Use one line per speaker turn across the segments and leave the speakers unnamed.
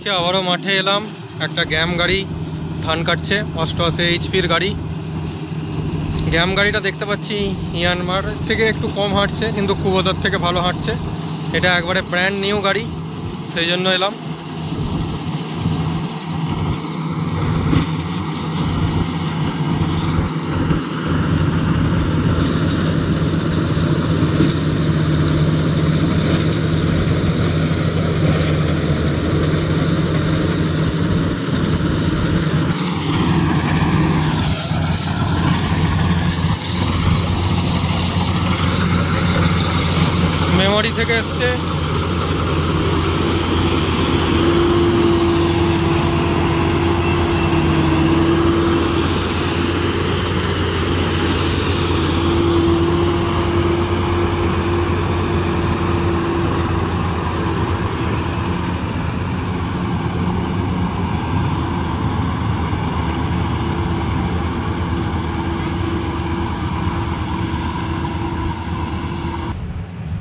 আজকে আবারও মাঠে এলাম। একটা গ্যাম গাড়ি ধান কাটছে, 88 এইচপির গাড়ি। গ্যাম গাড়িটা দেখতে পাচ্ছি ইয়ানমার থেকে একটু কম হাঁটছে, কিন্তু কুবোতার থেকে ভালো হাঁটছে। এটা একবারে ব্র্যান্ড নিউ গাড়ি, সেই জন্য এলাম। মেমরি থেকে এসছে।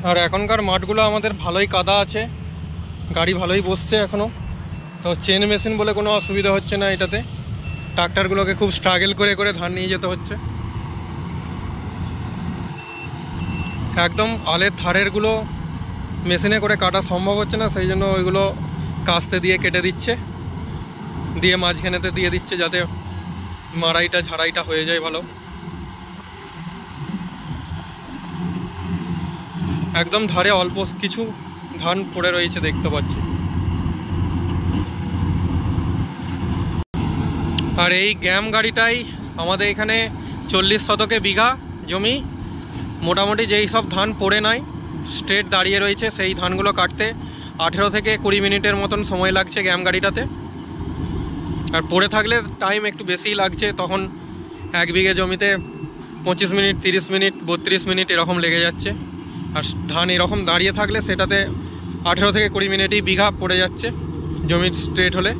আর এখনকার মাঠগুলো আমাদের ভালোই কাদা আছে, গাড়ি ভালোই বসছে এখনও। তো চেন মেশিন বলে কোনো অসুবিধা হচ্ছে না এটাতে। ট্রাক্টরগুলোকে খুব স্ট্রাগল করে করে ধান নিয়ে যেতে হচ্ছে। একদম আলের ধারেরগুলো মেশিনে করে কাটা সম্ভব হচ্ছে না, সেই জন্য ওইগুলো কাস্তে দিয়ে কেটে দিচ্ছে, দিয়ে মাঝখানেতে দিয়ে দিচ্ছে, যাতে মাড়াইটা ঝাড়াইটা হয়ে যায় ভালো। একদম ধারে অল্প কিছু ধান পড়ে রয়েছে দেখতে পাচ্ছি। আর এই গ্যাম গাড়িটাই আমাদের এখানে 40 শতকে বিঘা জমি, মোটামুটি যেই সব ধান পড়ে নাই স্ট্রেট দাঁড়িয়ে রয়েছে, সেই ধানগুলো কাটতে 18 থেকে 20 মিনিটের মতন সময় লাগছে গ্যাম গাড়িটাতে। আর পড়ে থাকলে টাইম একটু বেশিই লাগছে, তখন 1 বিঘে জমিতে 25 মিনিট, 30 মিনিট, 32 মিনিট এরকম লেগে যাচ্ছে। আর ধান এরকম দাঁড়িয়ে থাকলে সেটাতে 18 থেকে 20 মিনিটই বিঘা পড়ে যাচ্ছে জমি স্ট্রেট হলে।